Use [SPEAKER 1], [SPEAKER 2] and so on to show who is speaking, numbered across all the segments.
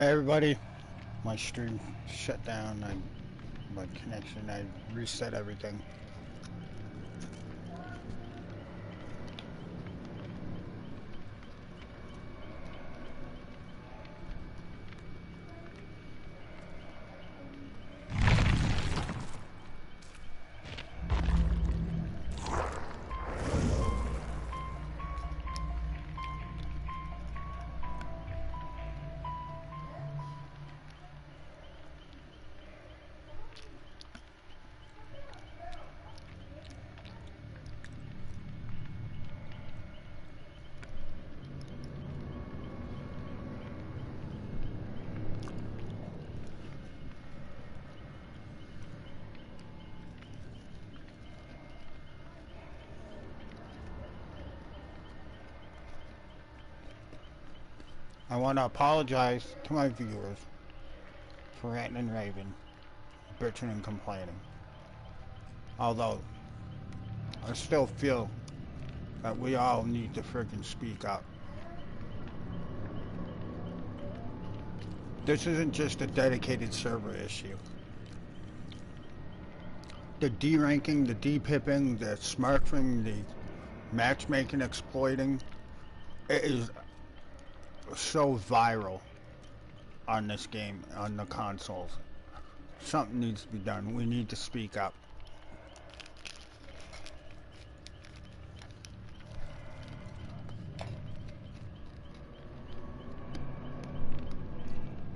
[SPEAKER 1] Hey everybody, my stream shut down. My connection. I reset everything. I want to apologize to my viewers for ranting and raving, bitching and complaining. Although, I still feel that we all need to freaking speak up. This isn't just a dedicated server issue. The D-ranking, the D-pipping, the smurfing, the matchmaking, exploiting, it is so viral on this game, on the consoles. Something needs to be done. We need to speak up.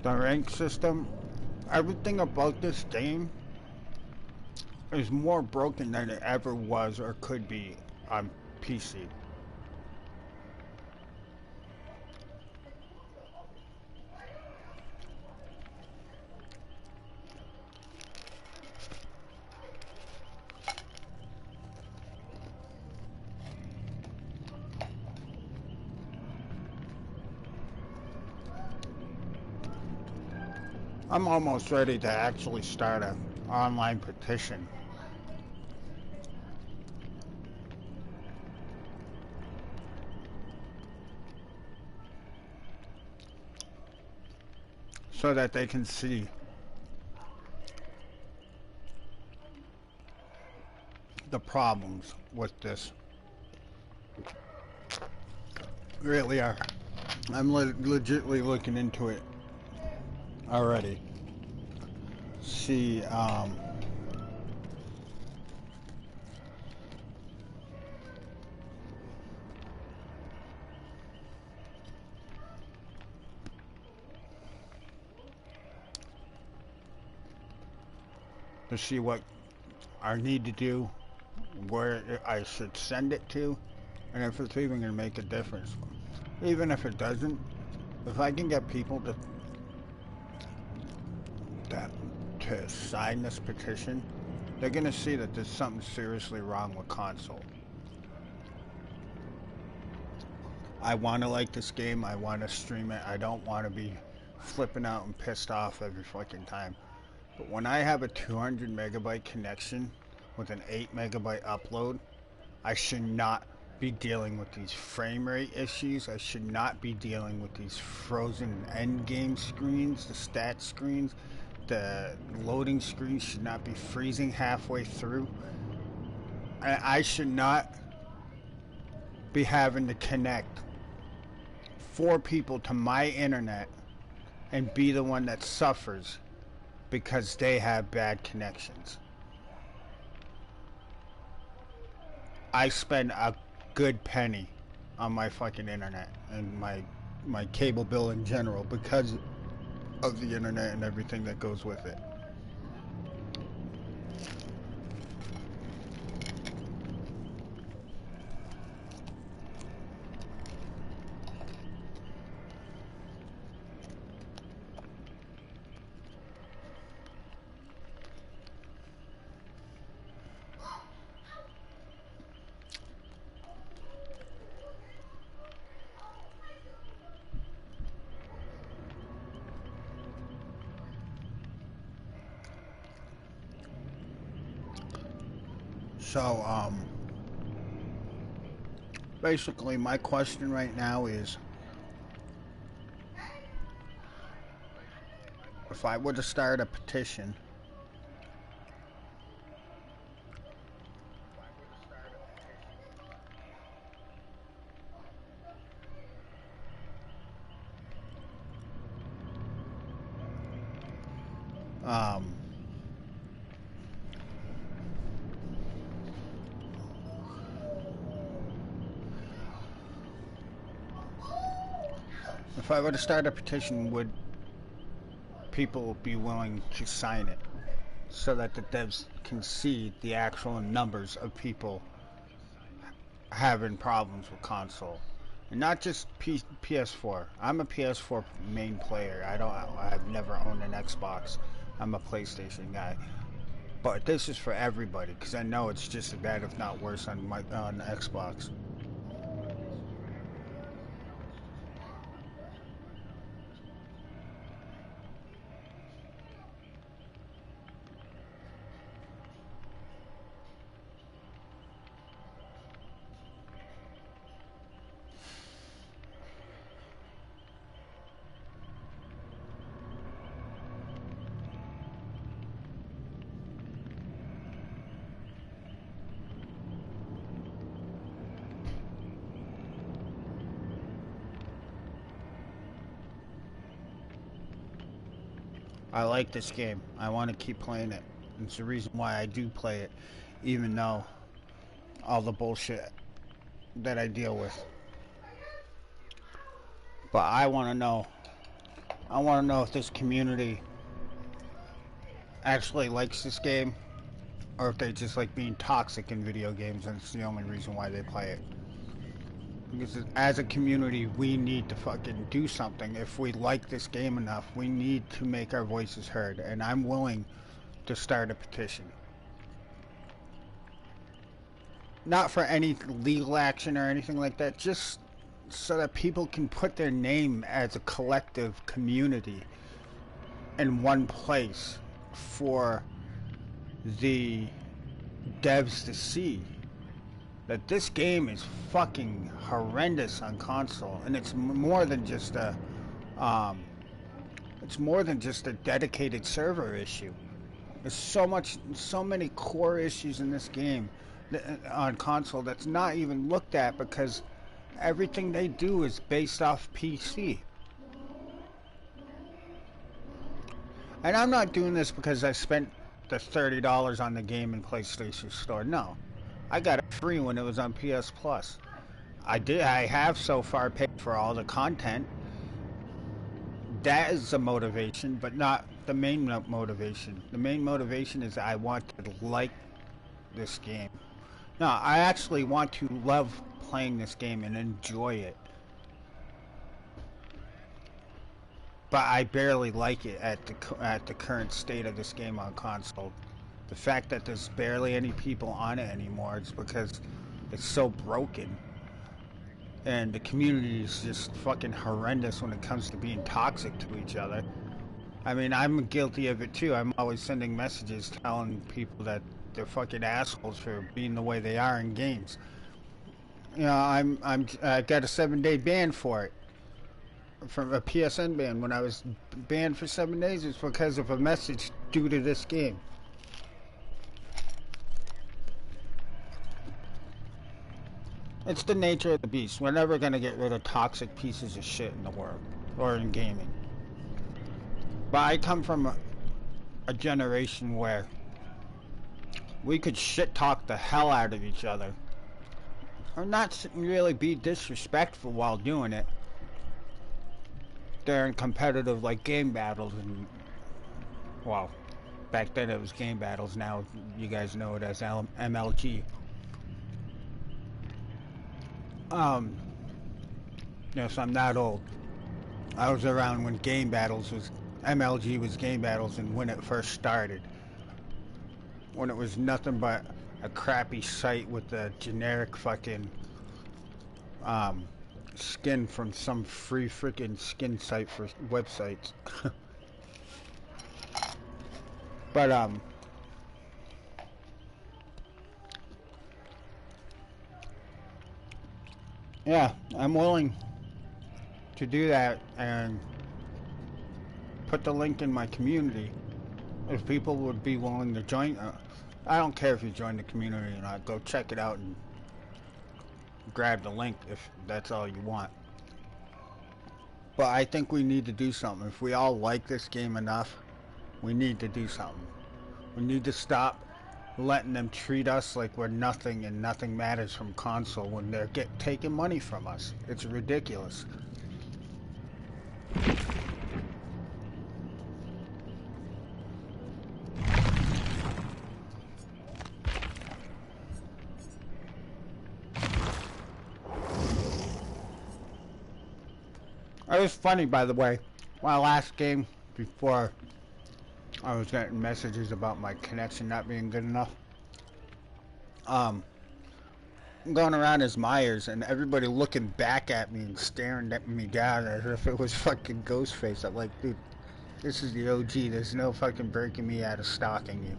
[SPEAKER 1] The rank system, everything about this game is more broken than it ever was or could be on PC. I'm almost ready to actually start an online petition. So that they can see the problems with this. Really are. I'm legitimately looking into it already. See, to see what I need to do, where I should send it to, and if it's even going to make a difference. Even if it doesn't, if I can get people to sign this petition, they're going to see that there's something seriously wrong with console. I want to like this game. I want to stream it. I don't want to be flipping out and pissed off every fucking time. But when I have a 200 megabyte connection with an 8 megabyte upload, I should not be dealing with these frame rate issues. I should not be dealing with these frozen end game screens, the stat screens. The loading screen should not be freezing halfway through. I should not be having to connect 4 people to my internet and be the one that suffers because they have bad connections. I spend a good penny on my fucking internet and my cable bill in general because of the internet and everything that goes with it. So, basically my question right now is, if I were to start a petition, if I were to start a petition, would people be willing to sign it so that the devs can see the actual numbers of people having problems with console? And not just PS4. I'm a PS4 main player. I've never owned an Xbox. I'm a PlayStation guy. But this is for everybody, because I know it's just as bad, if not worse, on Xbox. I like this game. I want to keep playing it. It's the reason why I do play it, even though all the bullshit that I deal with. But I want to know. I want to know if this community actually likes this game, or if they just like being toxic in video games, and it's the only reason why they play it. Because as a community, we need to fucking do something. If we like this game enough, we need to make our voices heard. And I'm willing to start a petition. Not for any legal action or anything like that, just so that people can put their name as a collective community in one place for the devs to see that this game is fucking horrendous on console, and it's more than just a dedicated server issue. There's so many core issues in this game on console that's not even looked at, because everything they do is based off PC. And I'm not doing this because I spent the $30 on the game in PlayStation Store. No. I got it free when it was on PS Plus. I have so far paid for all the content. That is a motivation, but not the main motivation. The main motivation is I want to like this game. No, I actually want to love playing this game and enjoy it. But I barely like it at the current state of this game on console. The fact that there's barely any people on it anymore is because it's so broken. And the community is just fucking horrendous when it comes to being toxic to each other. I mean, I'm guilty of it too. I'm always sending messages telling people that they're fucking assholes for being the way they are in games. You know, I got a 7-day ban for it. From a PSN ban. When I was banned for 7 days, it's because of a message due to this game. It's the nature of the beast. We're never going to get rid of toxic pieces of shit in the world, or in gaming. But I come from a generation where we could shit talk the hell out of each other, or not really be disrespectful while doing it. They're in competitive, like, game battles, and, well, back then it was game battles. Now you guys know it as MLG. Yes, I'm not old. I was around when game battles was MLG was game battles, and when it first started, when it was nothing but a crappy site with a generic fucking skin from some free freaking skin site for websites. But yeah, I'm willing to do that and put the link in my community. If people would be willing to join, I don't care if you join the community or not. Go check it out and grab the link if that's all you want. But I think we need to do something. If we all like this game enough, we need to do something. We need to stop letting them treat us like we're nothing and nothing matters from console when they're taking money from us. It's ridiculous. It was funny, by the way. My last game before I was getting messages about my connection not being good enough. I'm going around as Myers and everybody looking back at me and staring at me down as if it was fucking Ghostface. I'm like, dude, this is the OG. There's no fucking breaking me out of stalking you.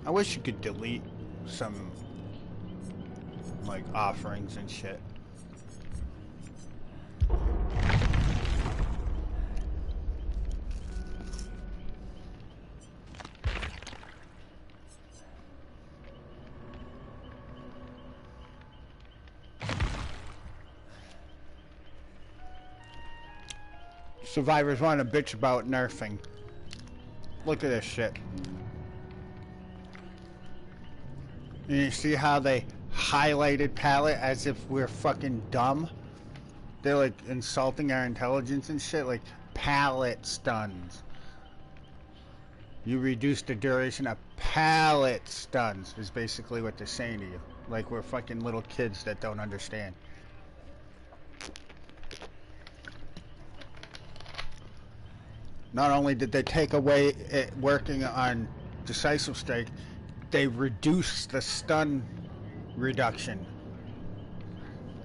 [SPEAKER 1] I wish you could delete some, like, offerings and shit. Survivors want to bitch about nerfing. Look at this shit. And you see how they highlighted palette as if we're fucking dumb? They're like insulting our intelligence and shit, like palette stuns. You reduce the duration of palette stuns is basically what they're saying to you. Like we're fucking little kids that don't understand. Not only did they take away it working on Decisive Strike, they reduced the stun reduction.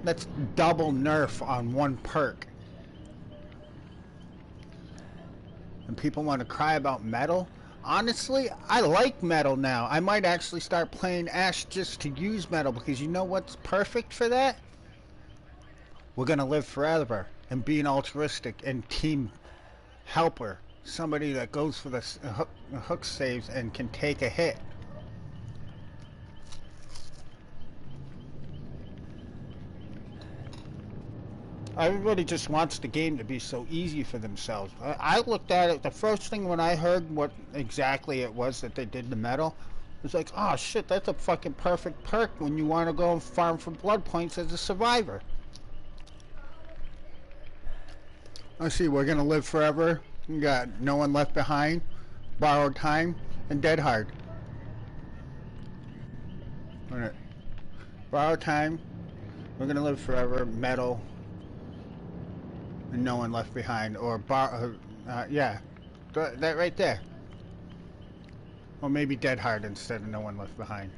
[SPEAKER 1] That's double nerf on one perk. And people want to cry about metal? Honestly, I like metal now. I might actually start playing Ash just to use metal, because you know what's perfect for that? We're gonna live forever and be an altruistic and team helper. Somebody that goes for the hook saves and can take a hit. Everybody just wants the game to be so easy for themselves. I looked at it, the first thing when I heard what exactly it was that they did to metal, it was like, oh shit, that's a fucking perfect perk when you want to go and farm for blood points as a survivor. Let's see, we're gonna live forever. We got No One Left Behind, Borrowed Time, and Dead Hard. Alright. Borrowed Time, We're Gonna Live Forever, Metal, and No One Left Behind, or yeah, that right there. Or maybe Dead Hard instead of No One Left Behind.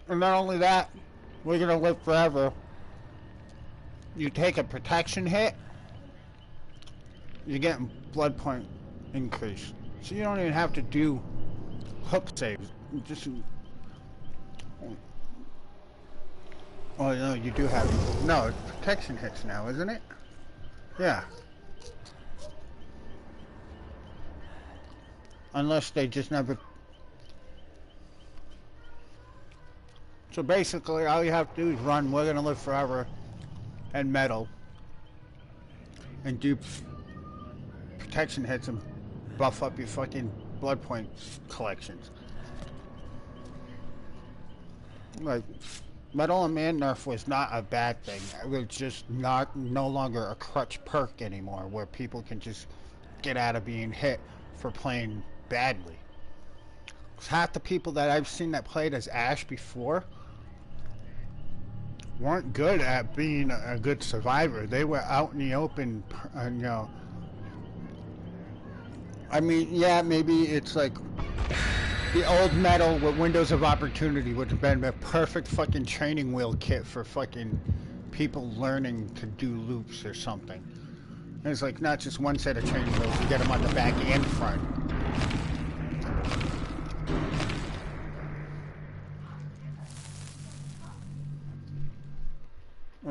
[SPEAKER 1] And not only that, We're Gonna Live Forever. You take a protection hit, you're getting blood point increase. So you don't even have to do hook saves. You just... Oh no, you do have... No, it's protection hits now, isn't it? Yeah. Unless they just never... So basically, all you have to do is run We're Gonna Live Forever and Metal and do protection hits and buff up your fucking blood points collections. Like, Metal and Man Nerf was not a bad thing. It was just no longer a crutch perk anymore, where people can just get out of being hit for playing badly. Half the people that I've seen that played as Ash before weren't good at being a good survivor. They were out in the open, you know. I mean, yeah, maybe it's like the old metal with Windows of Opportunity would have been a perfect fucking training wheel kit for fucking people learning to do loops or something. And it's like not just one set of training wheels, you get them on the back and front.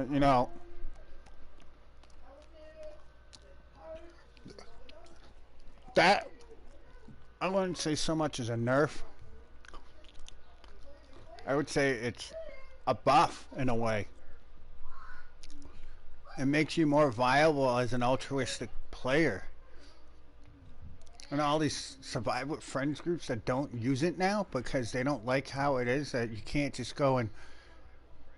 [SPEAKER 1] You know, that I wouldn't say so much as a nerf. I would say it's a buff in a way. It makes you more viable as an altruistic player. And all these survive with friends groups that don't use it now because they don't like how it is, that you can't just go and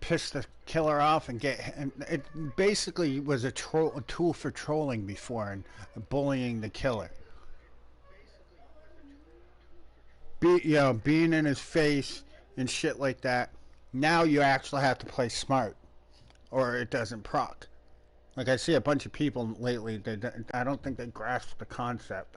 [SPEAKER 1] piss the killer off and get. And it basically was a tool for trolling before and bullying the killer. Being in his face and shit like that. Now you actually have to play smart, or it doesn't proc. Like I see a bunch of people lately. I don't think they grasp the concept.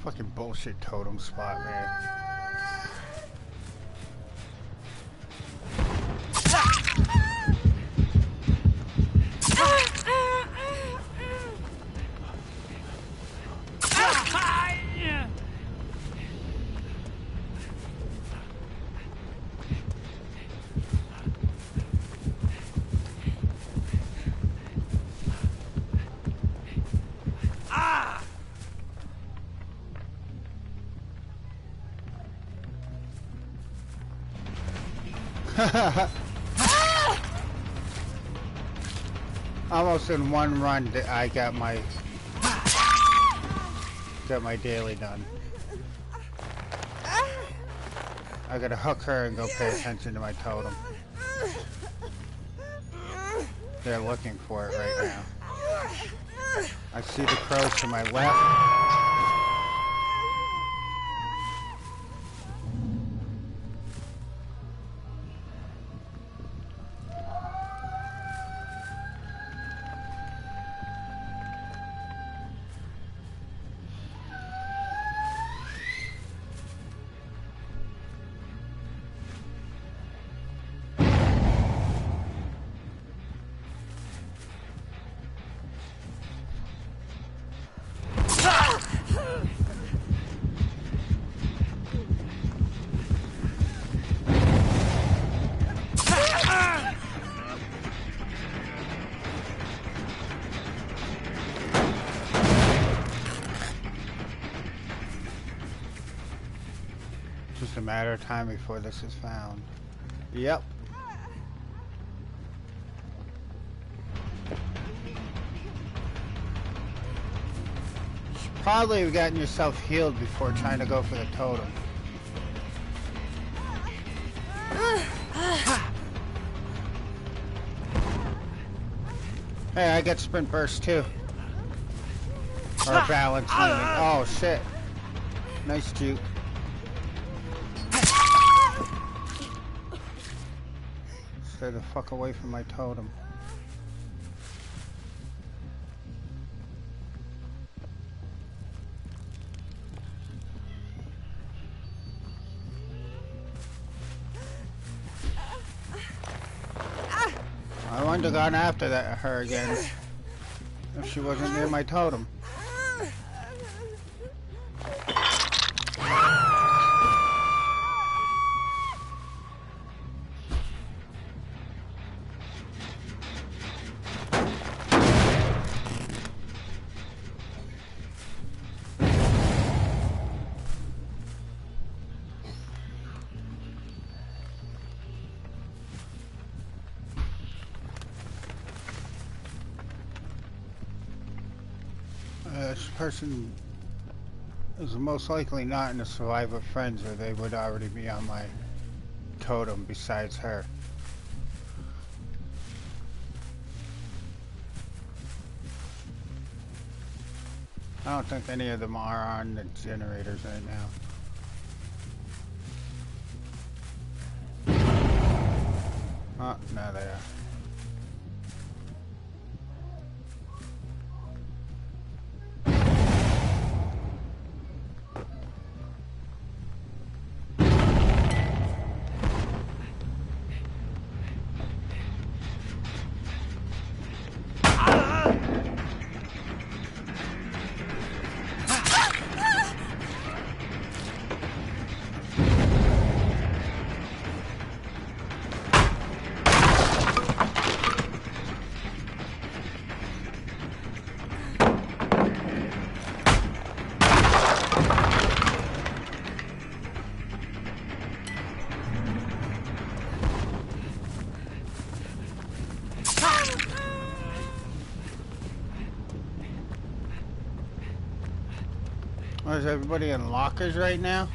[SPEAKER 1] Fucking bullshit totem spot, man. Almost in one run, I got my daily done. I gotta hook her and go pay attention to my totem. They're looking for it right now. I see the crows to my left. Just a matter of time before this is found. Yep. Should probably have gotten yourself healed before trying to go for the totem. Hey, I got sprint burst too. Or balance. Oh shit. Nice juke. Stay the fuck away from my totem. I wouldn't have gone after her again if she wasn't near my totem. this person is most likely not in the Survivor Friends, or they would already be on my totem besides her. I don't think any of them are on the generators right now. Oh, no they are. Oh, is everybody in lockers right now?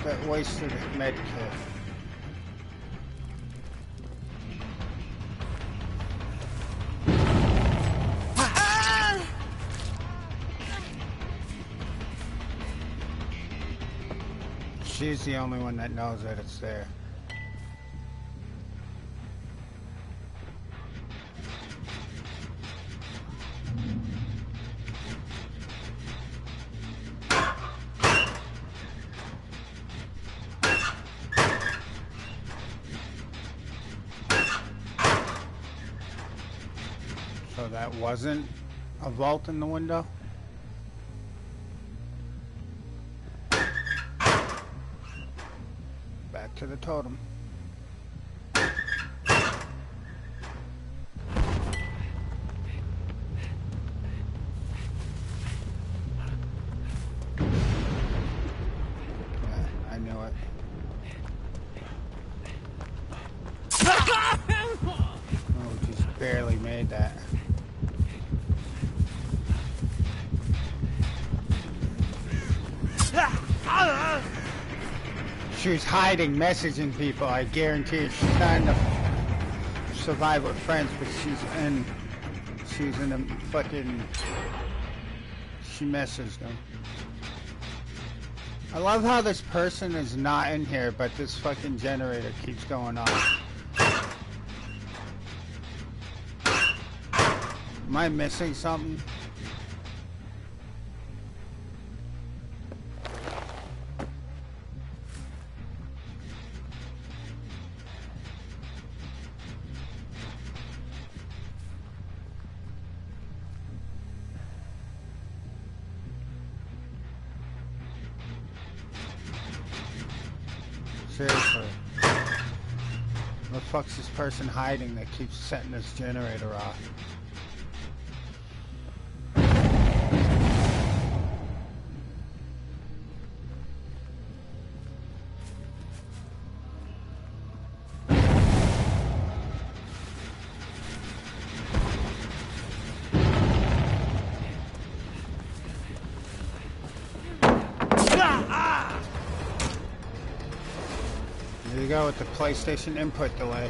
[SPEAKER 1] That wasted med kit. She's the only one that knows that it's there. So that wasn't a vault in the window? Back to the totem. I knew it. Oh, just barely made that. She was hiding, messaging people. I guarantee you, she's not in the Survivor Friends, but she's in a fucking. She messaged them. I love how this person is not in here, but this fucking generator keeps going on. Am I missing something? Seriously. Where the fuck's this person hiding that keeps setting this generator off? There you go with the PlayStation input delay.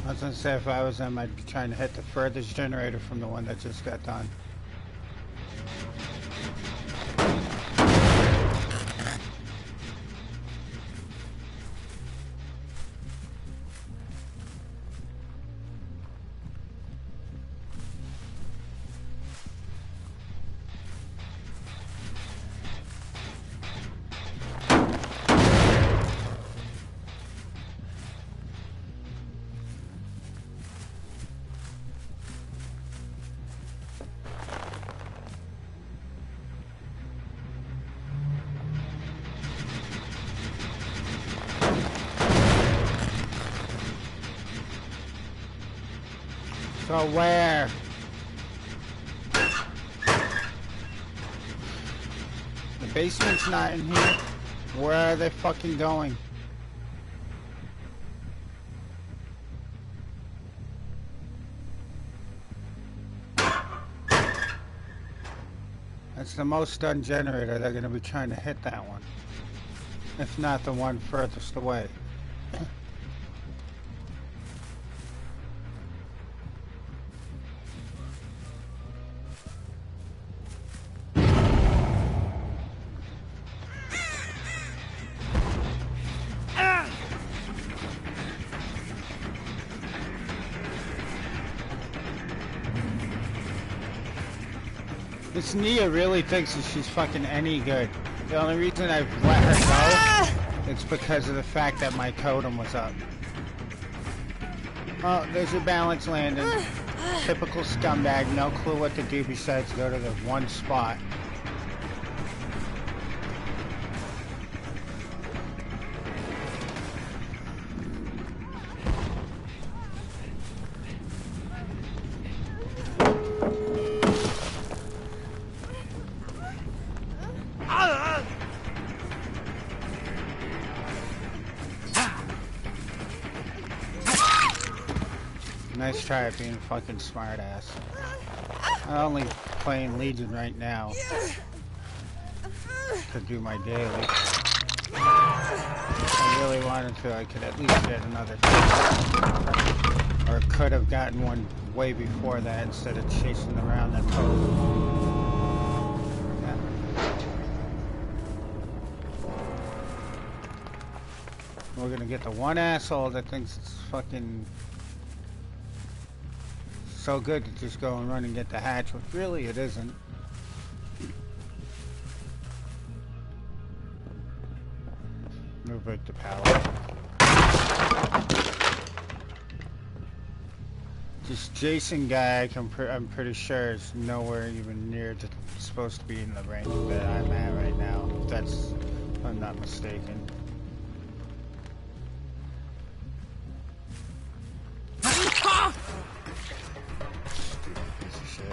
[SPEAKER 1] I was gonna say if I was them, I'd be trying to hit the furthest generator from the one that just got done. So where? The basement's not in here. Where are they fucking going? That's the most done generator. They're gonna be trying to hit that one. If not the one furthest away. This Nia really thinks that she's fucking any good. The only reason I've let her go, it's because of the fact that my totem was up. Oh, there's your balance landing. Typical scumbag, no clue what to do besides go to the one spot. Nice try at being a fucking smart ass. I'm only playing Legion right now to do my daily. If I really wanted to, I could at least get another kill. Or could have gotten one way before that instead of chasing around that totem. We're gonna get the one asshole that thinks it's fucking so good to just go and run and get the hatch, but really it isn't. Move it to pallet. This Jason guy, I'm pretty sure is nowhere even near supposed to be in the range that I'm at right now. If I'm not mistaken. Stupid piece of shit.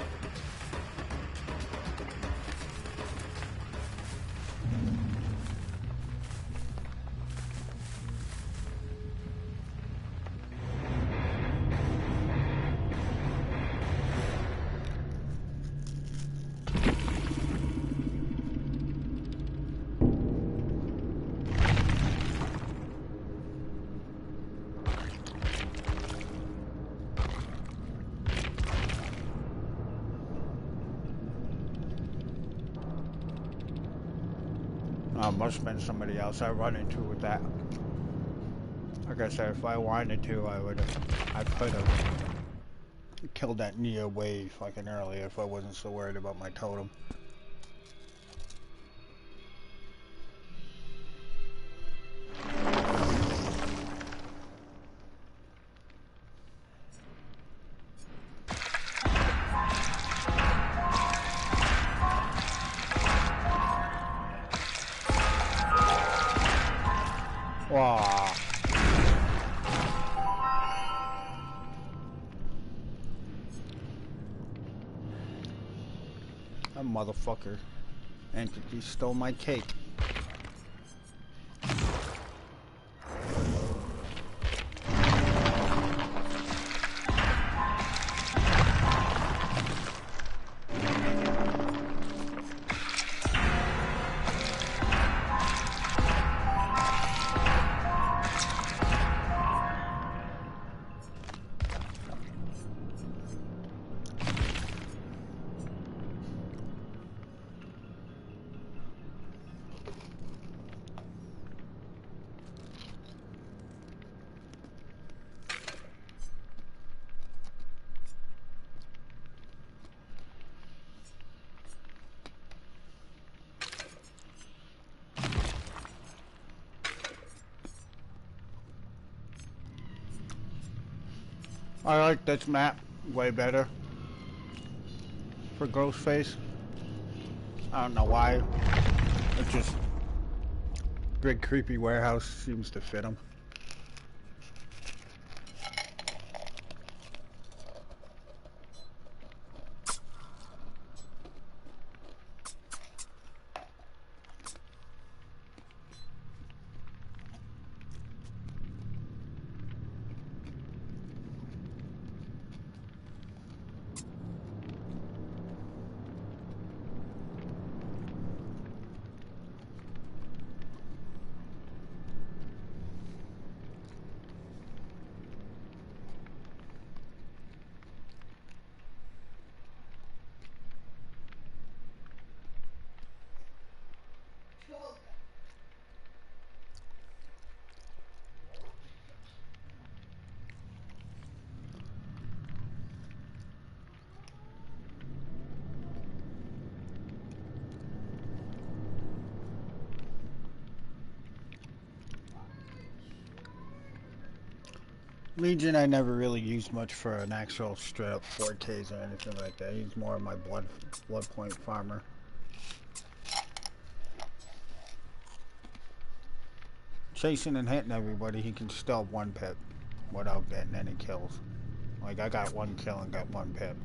[SPEAKER 1] Must have been somebody else I run into with that. Like I said, if I wanted to, I could have killed that Neo wave fucking earlier if I wasn't so worried about my totem. Wow. That motherfucker entity stole my cake. I like this map way better for Ghostface. I don't know why. It just big creepy warehouse seems to fit him. Legion I never really used much for an actual straight up fortes or anything like that. He's more of my blood point farmer. Chasing and hitting everybody, he can still one pip without getting any kills. Like I got one kill and got one pip.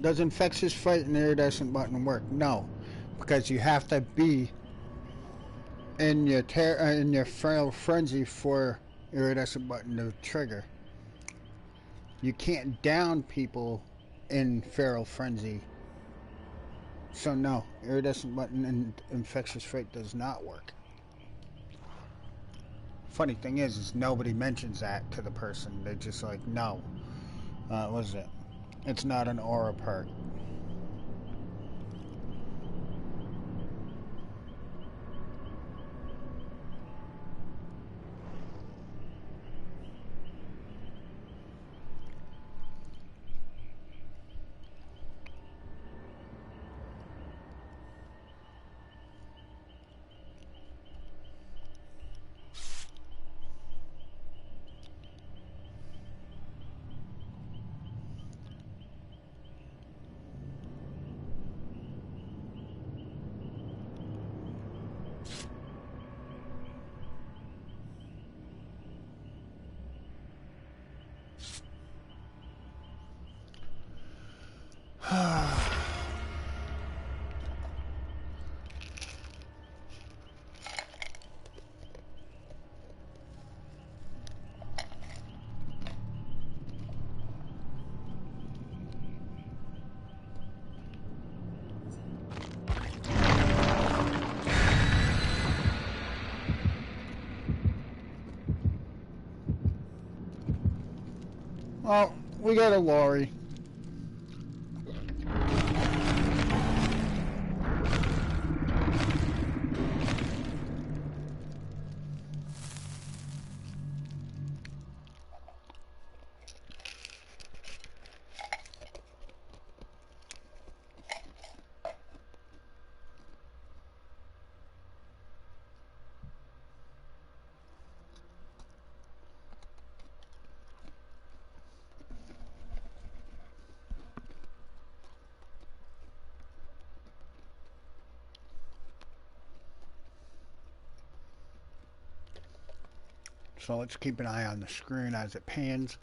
[SPEAKER 1] Does infectious fright and iridescent button work? No, because you have to be in your feral frenzy for iridescent button to trigger. You can't down people in feral frenzy. So no, iridescent button and infectious fright does not work. Funny thing is nobody mentions that to the person. They're just like, no. What is it? It's not an aura perk. Well, we got a lorry. So let's keep an eye on the screen as it pans.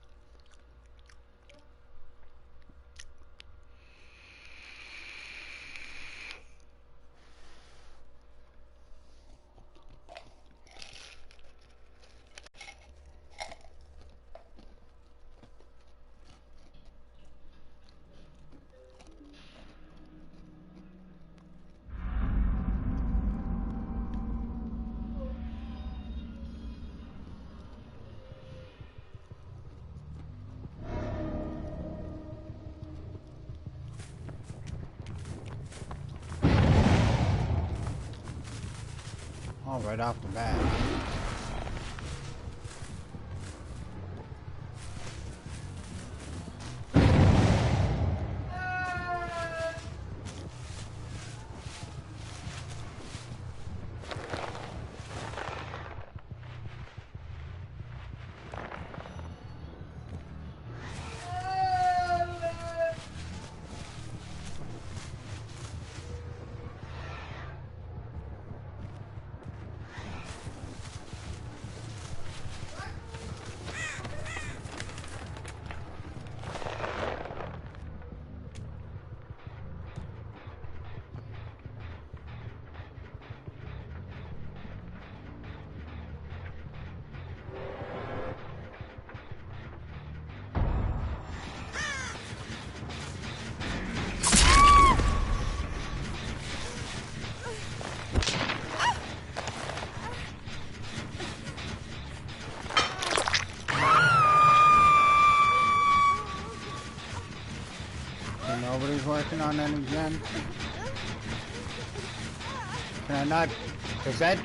[SPEAKER 1] Oh, right off the bat. Nobody's working on any gen. Can I not? Is that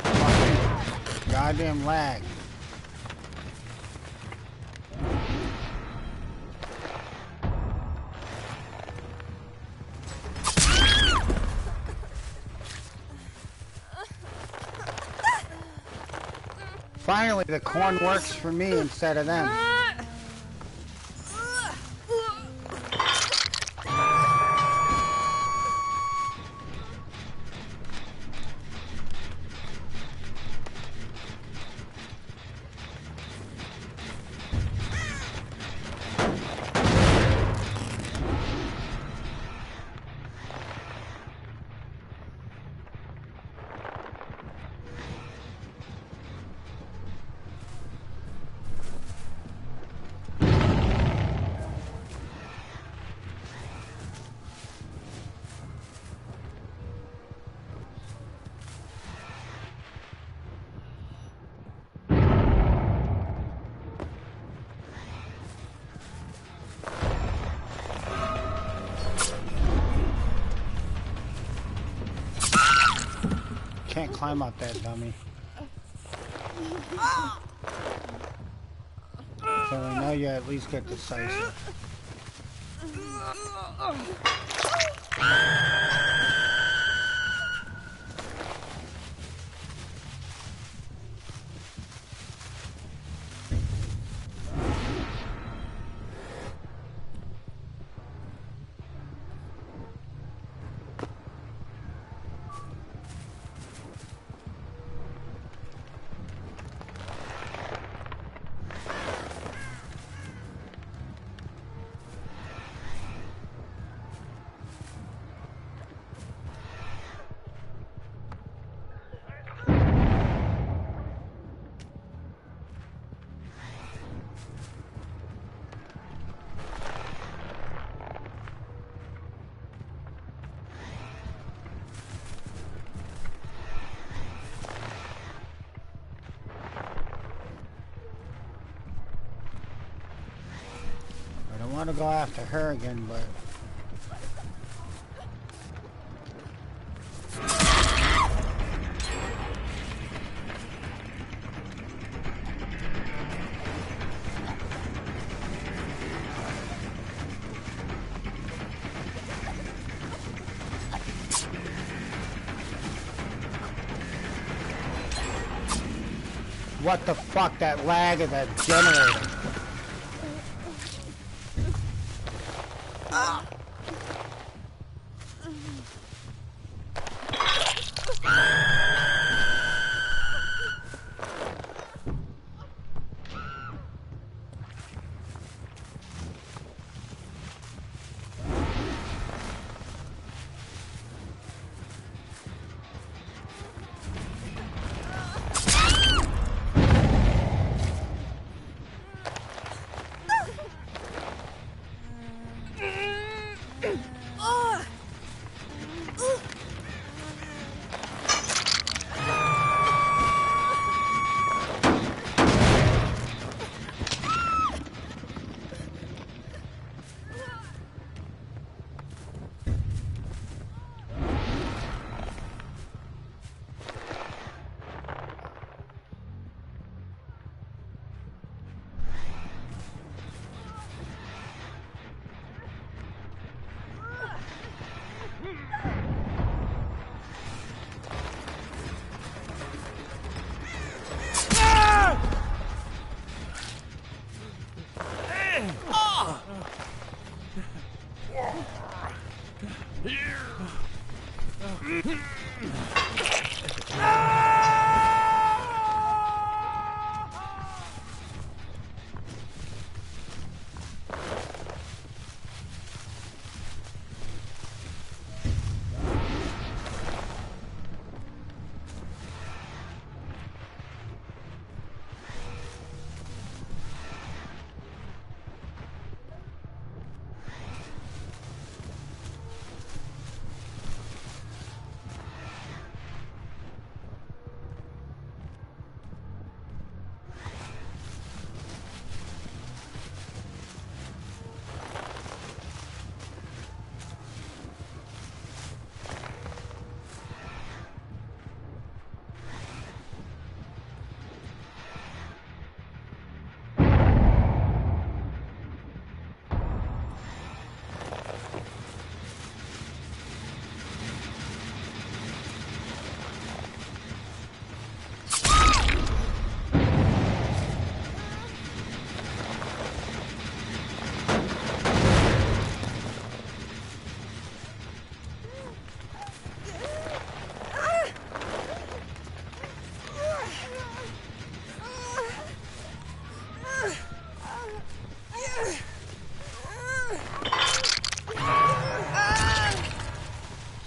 [SPEAKER 1] fucking goddamn lag? Finally, the corn works for me instead of them. climb up that dummy. So we know you at least get decisive. I want to go after her again, but what the fuck, that lag of that generator.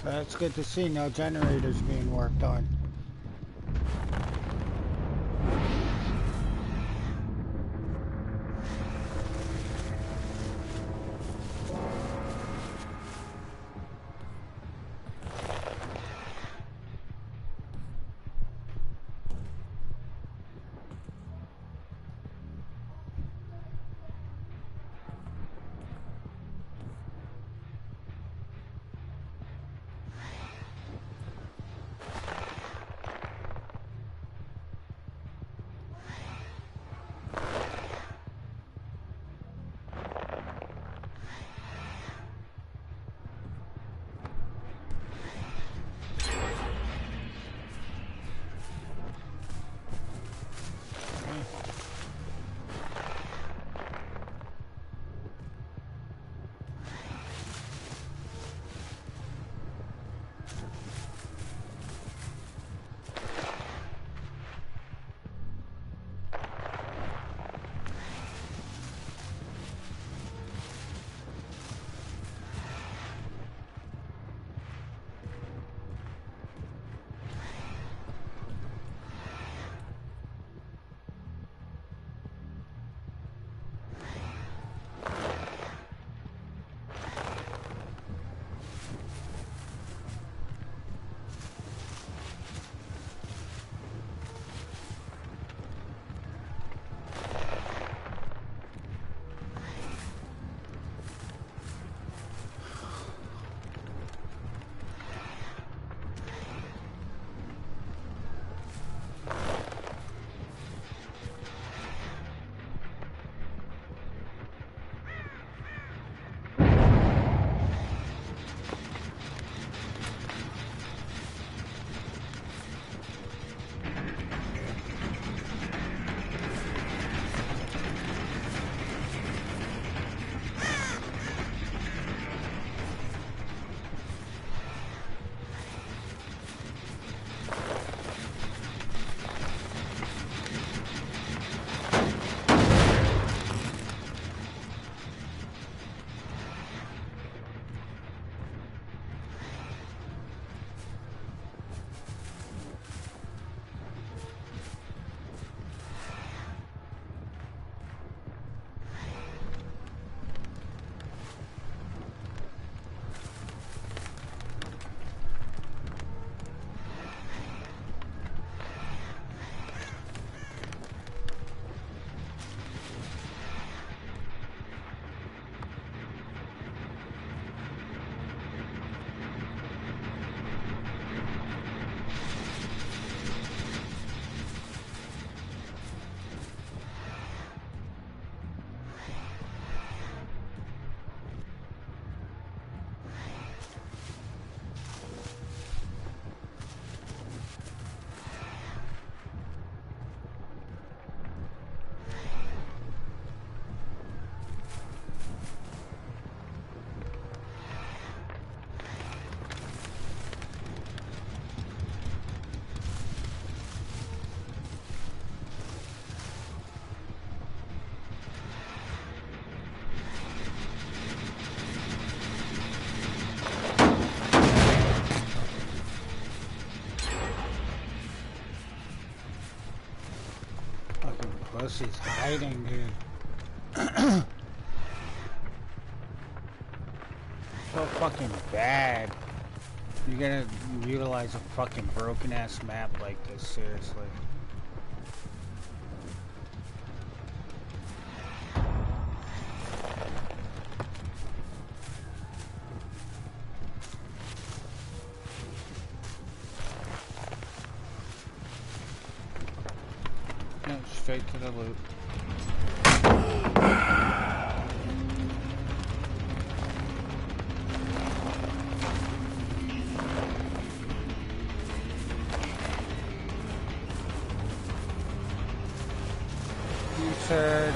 [SPEAKER 1] That's good to see, no generators being worked on. knows he's hiding, dude. So fucking bad. You gotta utilize a fucking broken ass map like this, seriously. No, straight to the loot. Yes.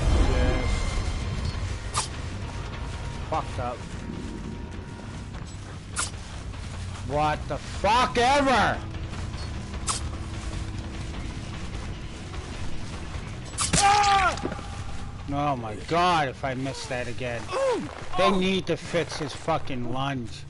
[SPEAKER 1] Fucked up. What the fuck ever? Oh my god, if I miss that again. They need to fix his fucking lunge.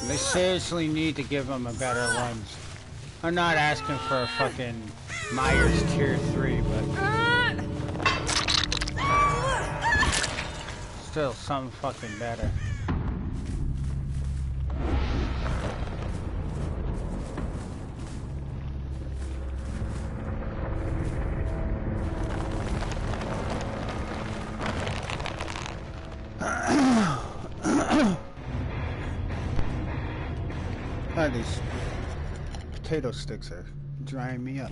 [SPEAKER 1] They seriously need to give him a better lunge. I'm not asking for a fucking Myers tier 3, but still something fucking better. These potato sticks are drying me up.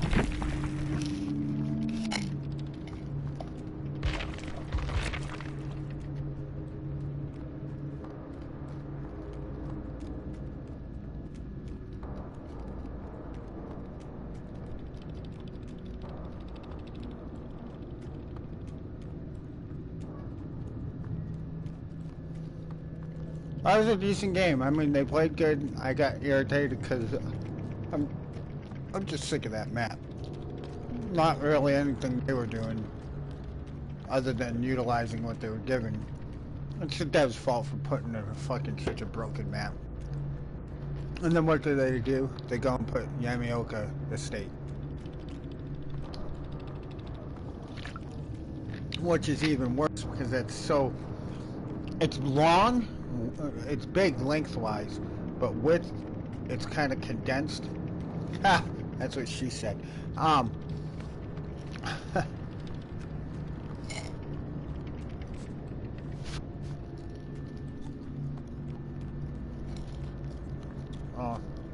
[SPEAKER 1] That was a decent game. I mean, they played good. I got irritated because I'm just sick of that map. Not really anything they were doing other than utilizing what they were giving. It's the dev's fault for putting in fucking such a broken map. And then what do? They go and put Yamioka Estate. Which is even worse because it's long. It's big lengthwise, but width, it's kind of condensed. Ha! That's what she said. Oh,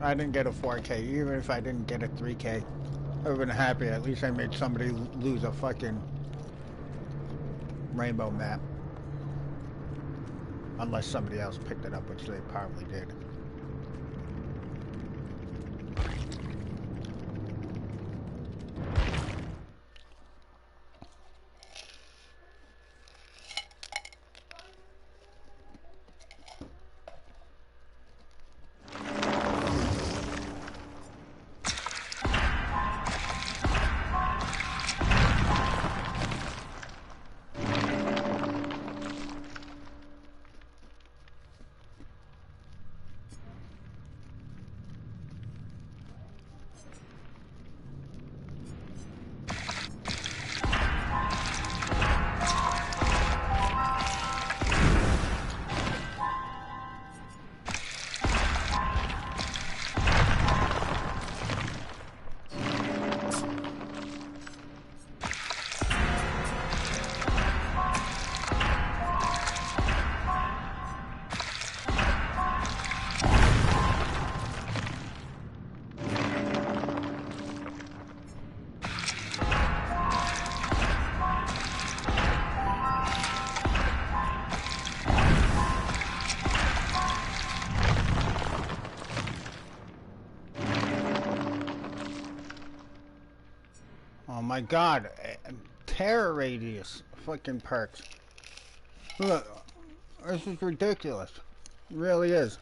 [SPEAKER 1] I didn't get a 4K. Even if I didn't get a 3K, I would have been happy. At least I made somebody lose a fucking rainbow map. Unless somebody else picked it up, which they probably did. my god. Terror radius fucking perks. Look, this is ridiculous. It really is.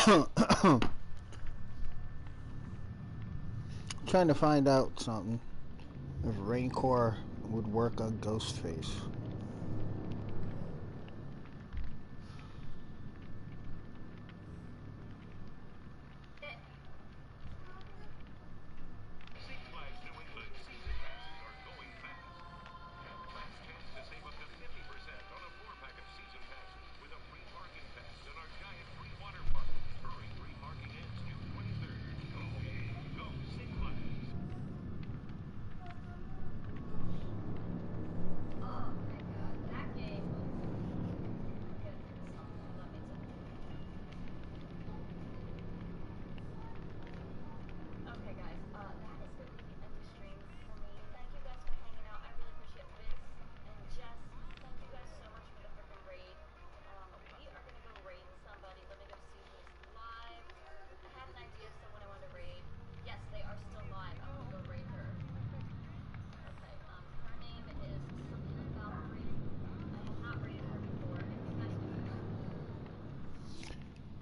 [SPEAKER 1] Trying to find out something. If Rancor would work on Ghostface.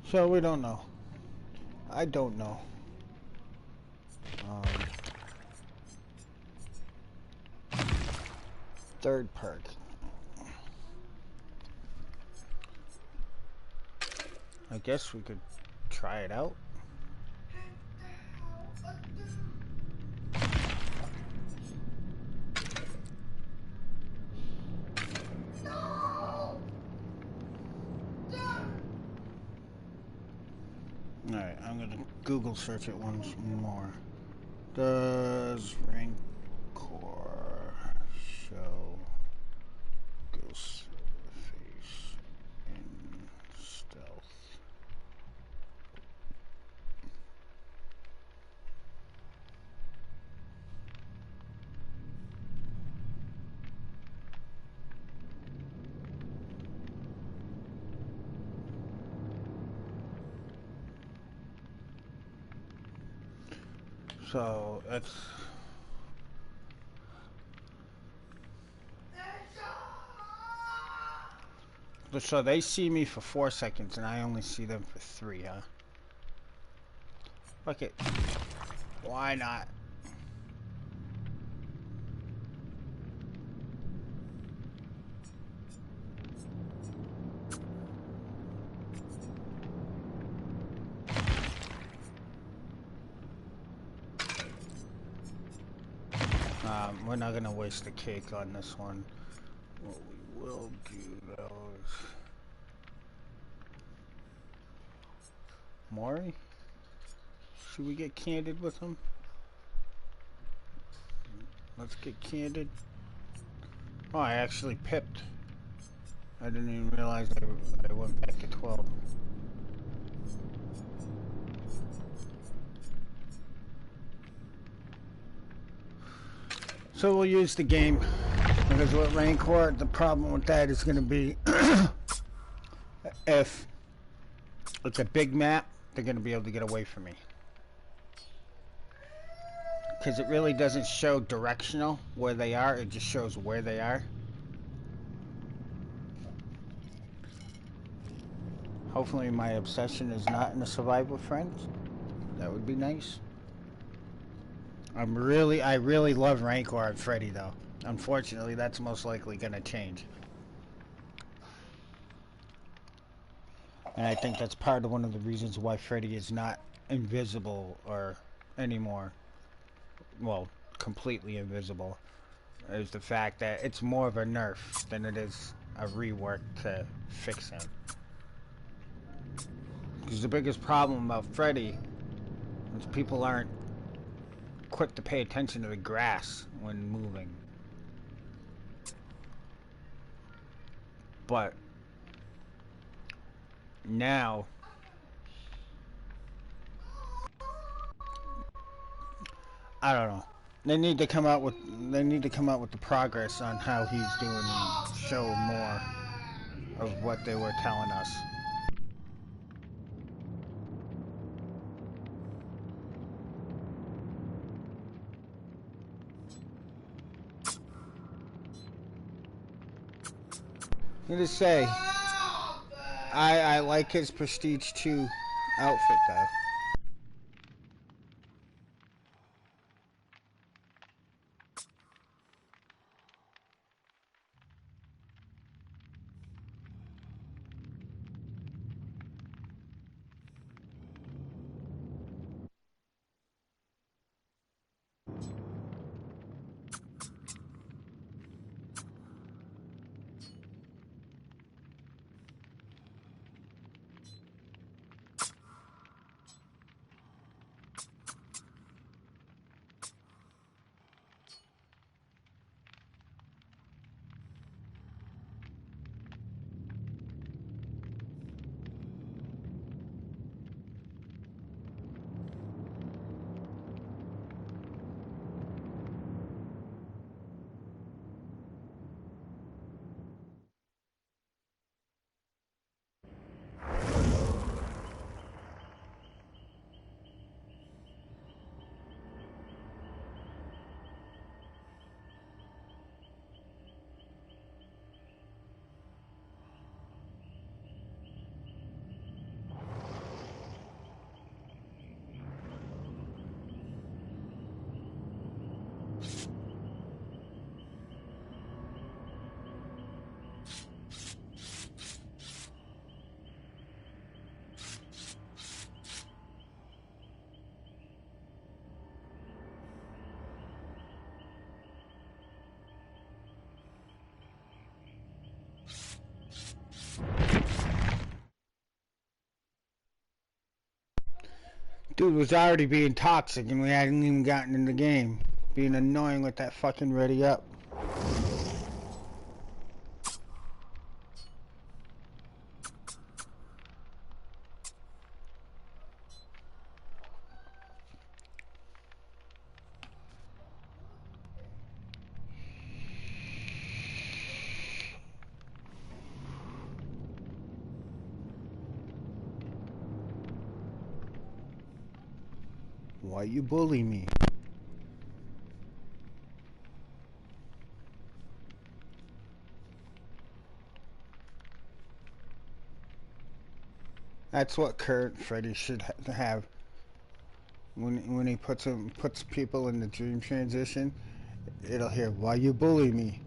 [SPEAKER 1] So we don't know. I don't know. Third perk. I guess we could try it out. Alright, I'm gonna Google search it once more. Does Rancor show Ghostface in stealth? So it's so they see me for 4 seconds and I only see them for 3, huh? Fuck it. Why not? We're not gonna waste the cake on this one. What we will do though is Maury? Should we get candid with him? Let's get candid. Oh, I actually pipped. I didn't even realize I went back to 12. So we'll use the game, because with Rancor, the problem with that is going to be if it's a big map, they're going to be able to get away from me. Because it really doesn't show directional where they are, it just shows where they are. Hopefully my obsession is not in a survival friends. That would be nice. I really love Rancor and Freddy though. Unfortunately, that's most likely gonna change. And I think that's part of one of the reasons why Freddy is not invisible or anymore. Well, completely invisible. Is the fact that it's more of a nerf than it is a rework to fix him. Because the biggest problem about Freddy is people aren't quick to pay attention to the grass when moving. But now I don't know. They need to come out with the progress on how he's doing and show more of what they were telling us. I'm gonna say, I like his Prestige 2 outfit though. Dude was already being toxic and we hadn't even gotten in the game. Being annoying with that fucking ready up. Why you bully me? That's what current Freddy should have. When he puts people in the dream transition, it'll hear, "Why you bully me?"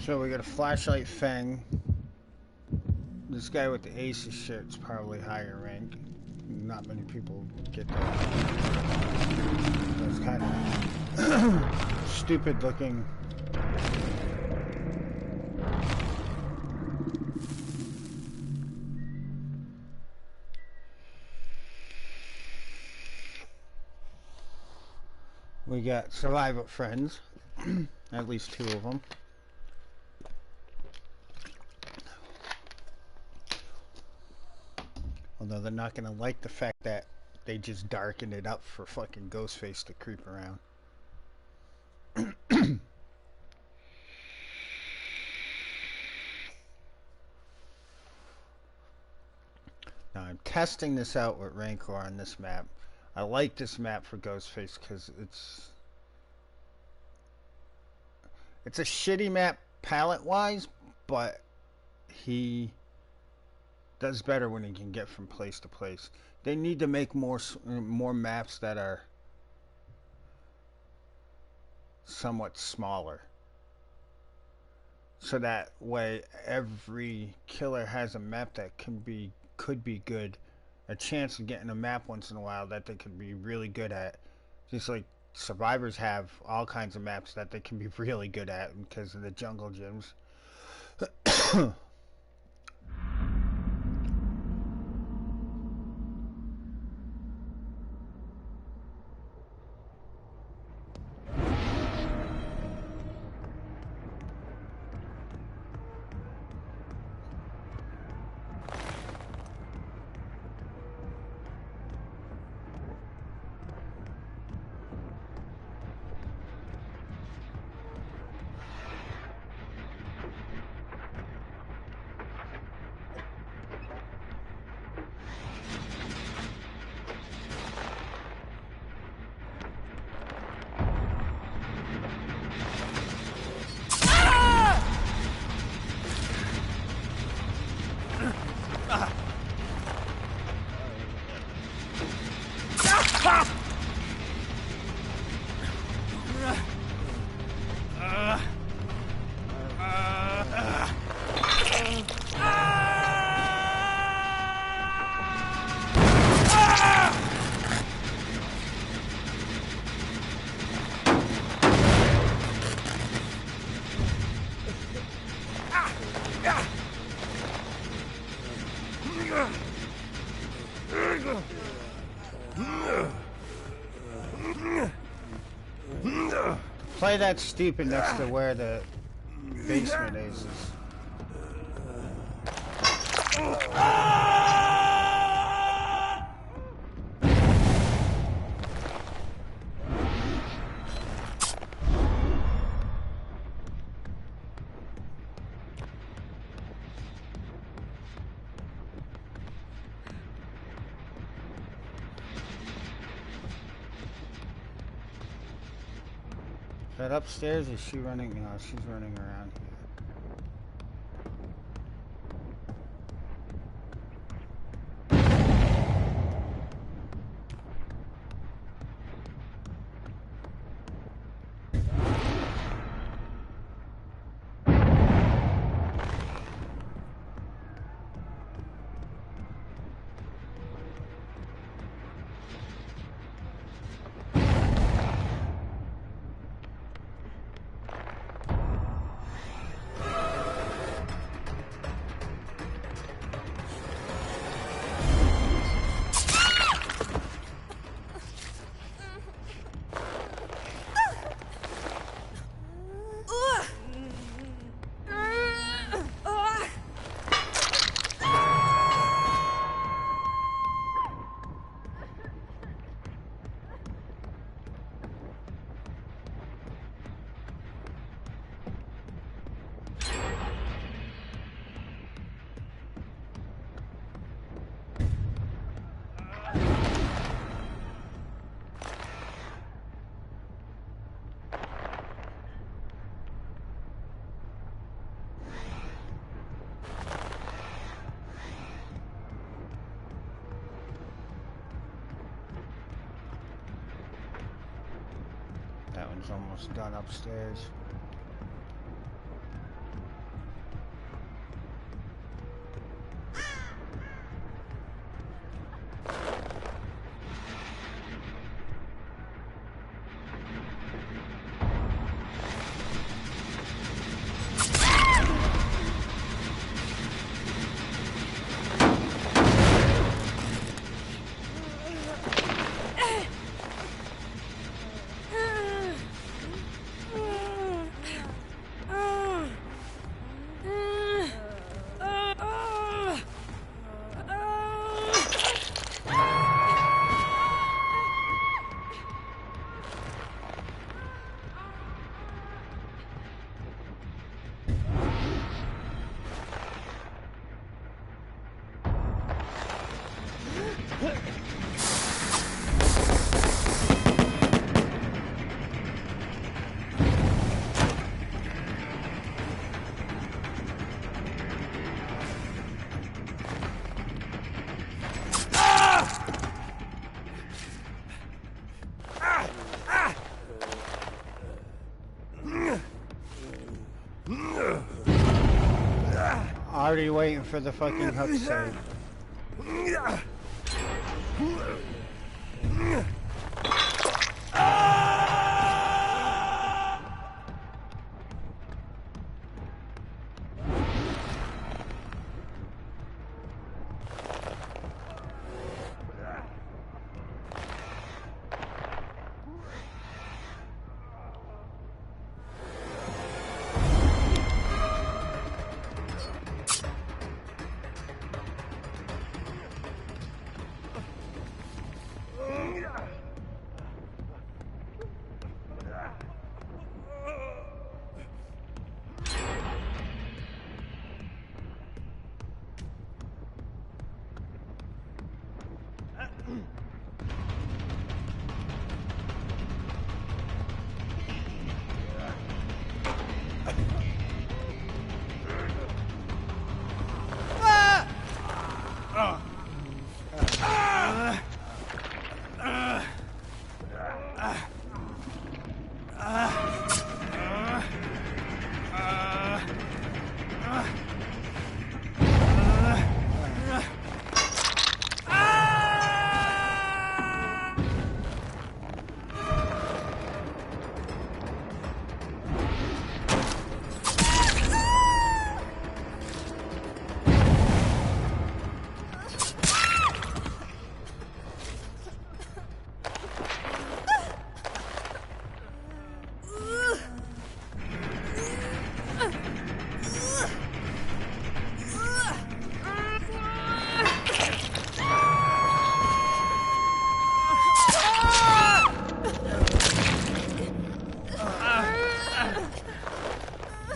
[SPEAKER 1] So we got a flashlight Feng. This guy with the aces shirt's probably higher rank. Not many people get that. It's kind of stupid looking. We got survivor friends, at least 2 of them. Although they're not gonna like the fact that they just darkened it up for fucking Ghostface to creep around. Now I'm testing this out with Rancor on this map. I like this map for Ghostface because it's a shitty map palette-wise, but he does better when he can get from place to place. They need to make more maps that are somewhat smaller, so that way every killer has a map that could be good, a chance of getting a map once in a while that they could be really good at, just like survivors have all kinds of maps that they can be really good at because of the jungle gyms. Play that stupid next to where the basement is. Is that upstairs? Is she running? No, she's running around here. That one's almost done upstairs. Already waiting for the fucking hook save.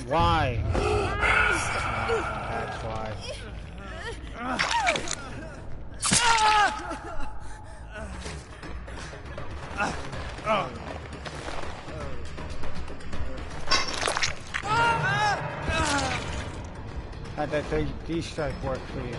[SPEAKER 1] Why? That's why. How'd that D-strike work for you?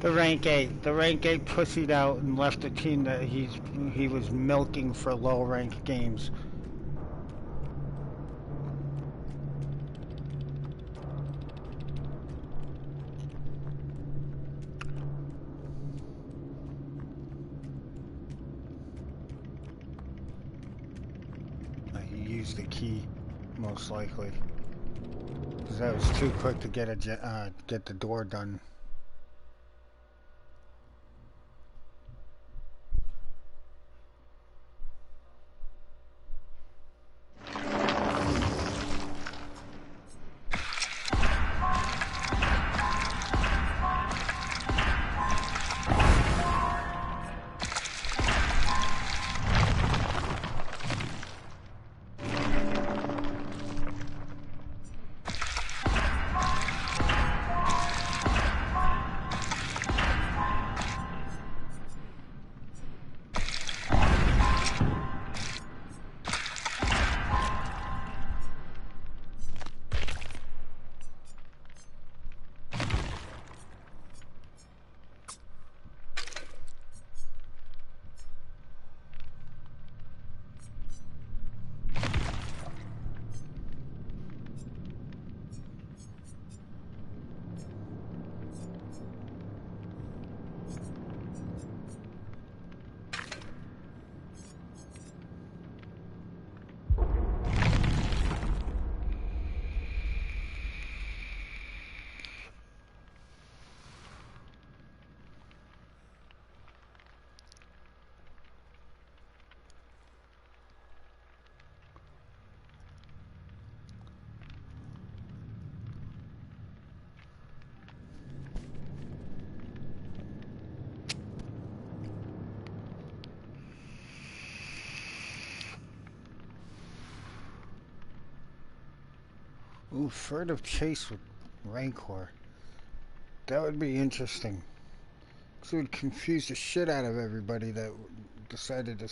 [SPEAKER 1] The rank 8 pussied out and left a team that he was milking for low rank games. He used the key, most likely, because that was too quick to get the door done. Ooh, furtive chase with Rancor. That would be interesting. Because it would confuse the shit out of everybody that decided to,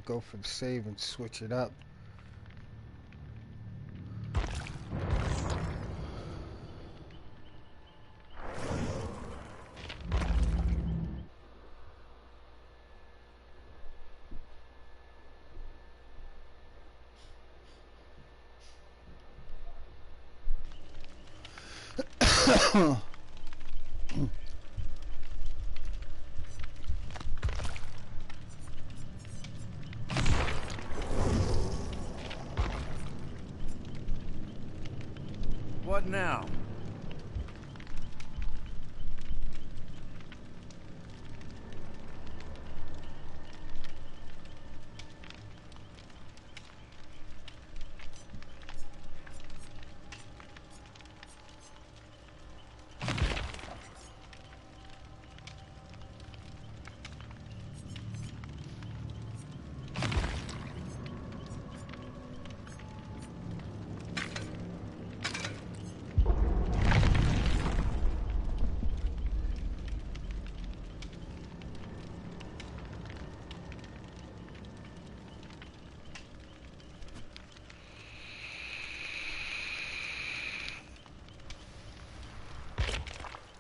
[SPEAKER 1] go for the save and switch it up.
[SPEAKER 2] What now?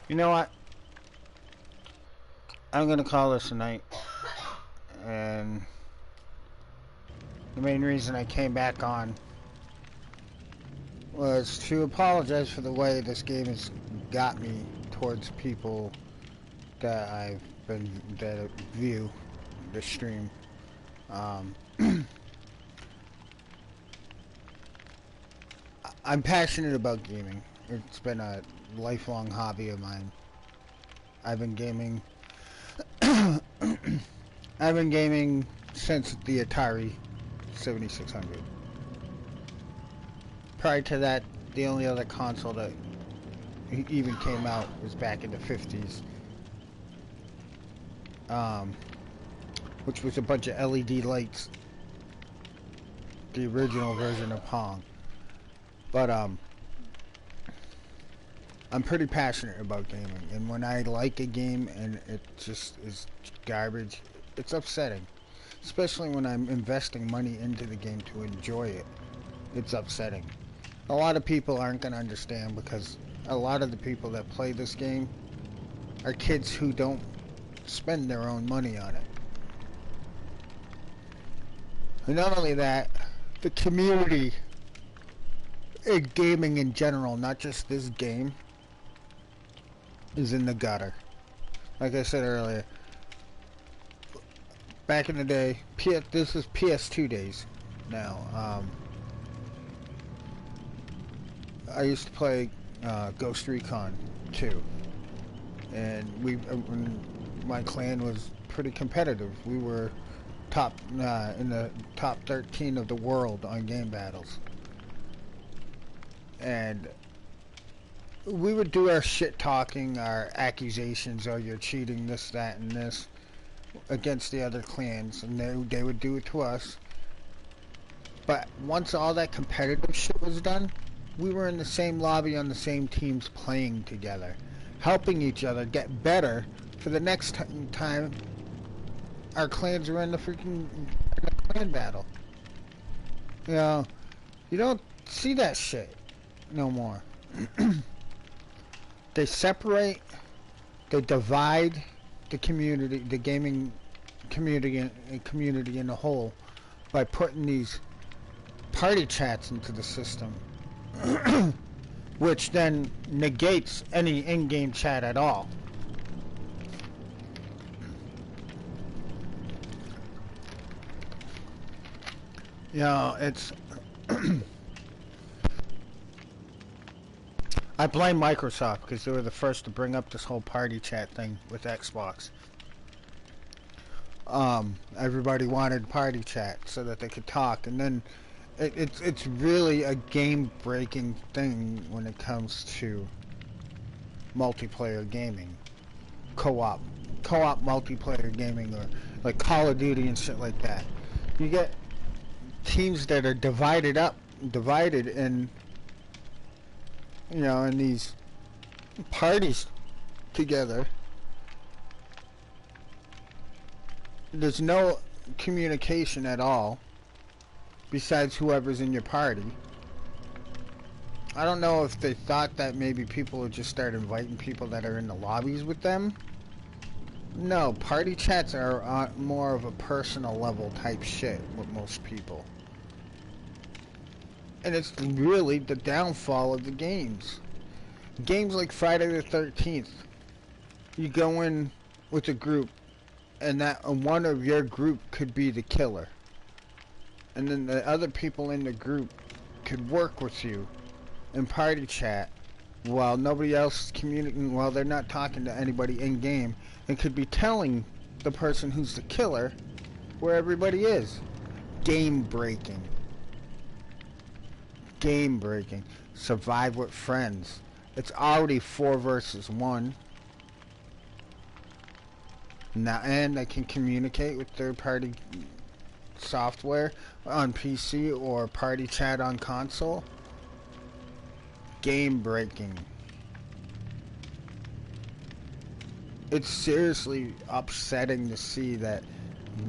[SPEAKER 1] You know what? I'm gonna call this a night. And the main reason I came back on was to apologize for the way this game has got me towards people that view the stream. I'm passionate about gaming. It's been a lifelong hobby of mine. I've been gaming since the Atari 7600. Prior to that, the only other console that even came out was back in the 50s. Which was a bunch of LED lights. The original version of Pong. But I'm pretty passionate about gaming, and when I like a game and it just is garbage, it's upsetting. Especially when I'm investing money into the game to enjoy it. It's upsetting. A lot of people aren't going to understand because a lot of the people that play this game are kids who don't spend their own money on it. And not only that, the community in gaming in general, not just this game, is in the gutter. Like I said earlier, back in the day, this is PS2 days now. I used to play Ghost Recon 2, and my clan was pretty competitive. We were in the top 13 of the world on game battles, and we would do our shit talking, our accusations, oh, you're cheating, this, that, and this, against the other clans, and they would do it to us. But once all that competitive shit was done, we were in the same lobby on the same teams playing together, helping each other get better for the next time our clans were in the freaking clan battle. You know, you don't see that shit no more. They separate, they divide the community, the gaming community in a whole, by putting these party chats into the system, which then negates any in-game chat at all. You know, it's I blame Microsoft because they were the first to bring up this whole party chat thing with Xbox. Everybody wanted party chat so that they could talk, and then it's really a game-breaking thing when it comes to multiplayer gaming, co-op multiplayer gaming, or like Call of Duty and shit like that. You get teams that are divided in you know, in these parties together, there's no communication at all besides whoever's in your party. I don't know if they thought that maybe people would just start inviting people that are in the lobbies with them. No, party chats are more of a personal level type shit with most people. And it's really the downfall of the games. Games like Friday the 13th, you go in with a group, and that one of your group could be the killer. And then the other people in the group could work with you in party chat while nobody else is communicating, while they're not talking to anybody in game, and could be telling the person who's the killer where everybody is. Game breaking. Game breaking. Survive with friends. It's already 4 versus 1. Now, and I can communicate with third-party software on PC or party chat on console. Game breaking. It's seriously upsetting to see that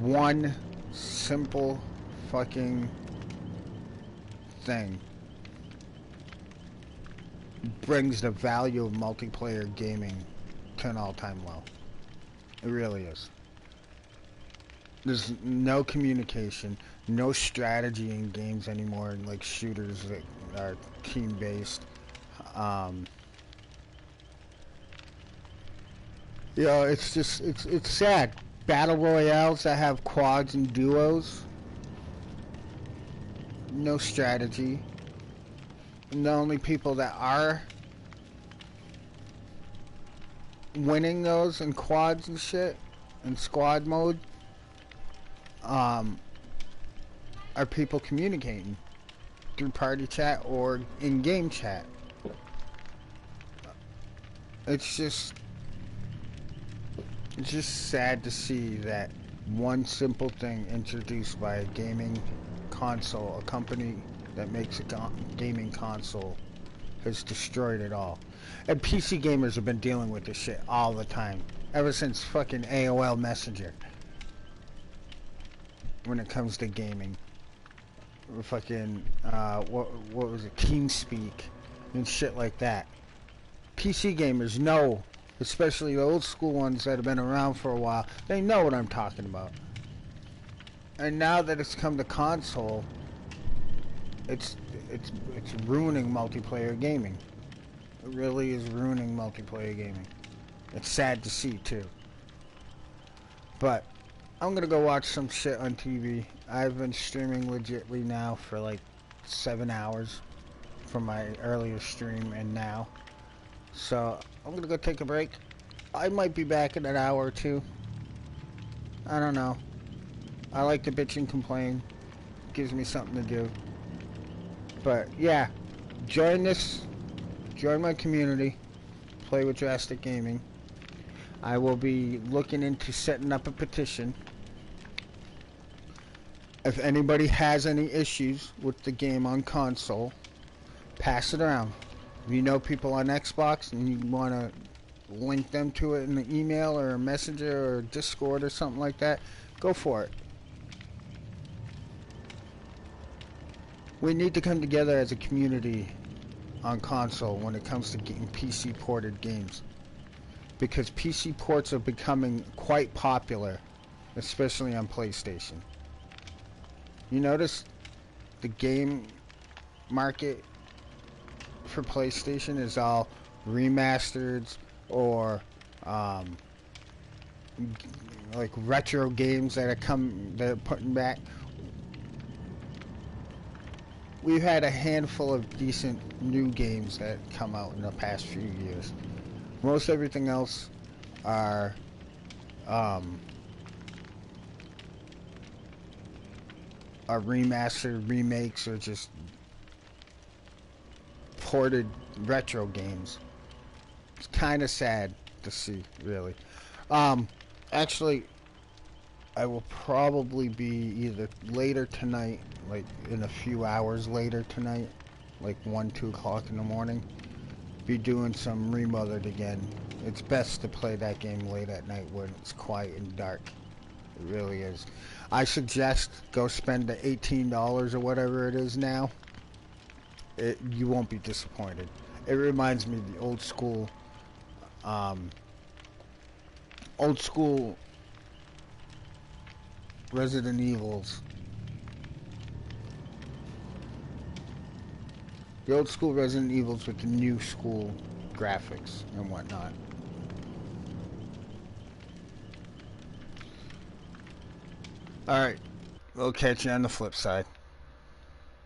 [SPEAKER 1] one simple fucking thing brings the value of multiplayer gaming to an all-time low. It really is. There's no communication, no strategy in games anymore, like shooters that are team-based. You know, it's just, it's sad. Battle royales that have quads and duos, no strategy. And the only people that are winning those in quads and shit, in squad mode, are people communicating through party chat or in-game chat. It's just sad to see that one simple thing introduced by a gaming console, a company that makes a gaming console, has destroyed it all. And PC gamers have been dealing with this shit all the time, ever since fucking AOL Messenger. When it comes to gaming, fucking what was it, TeamSpeak and shit like that. PC gamers know, especially the old school ones that have been around for a while, they know what I'm talking about. And now that it's come to console, it's ruining multiplayer gaming. It really is ruining multiplayer gaming. It's sad to see too. But I'm gonna go watch some shit on TV. I've been streaming legitly now for like 7 hours from my earlier stream and now. So I'm gonna go take a break. I might be back in an hour or two. I don't know. I like to bitch and complain. Gives me something to do. But yeah, join my community. Play with Drastic Gaming. I will be looking into setting up a petition. If anybody has any issues with the game on console, pass it around. If you know people on Xbox and you want to link them to it in an email or a messenger or Discord or something like that, go for it. We need to come together as a community on console when it comes to getting PC ported games, because PC ports are becoming quite popular, especially on PlayStation. You notice the game market for PlayStation is all remastered or like retro games that are putting back. We've had a handful of decent new games that come out in the past few years. Most everything else are remastered remakes or just ported retro games. It's kind of sad to see, really. Actually, I will probably be either later tonight, like in a few hours later tonight, like 1, 2 o'clock in the morning, be doing some remothered again. It's best to play that game late at night when it's quiet and dark. It really is. I suggest go spend the $18 or whatever it is now. You won't be disappointed. It reminds me of the old school Resident Evils. The old school Resident Evils with the new school graphics and whatnot. Alright, we'll catch you on the flip side.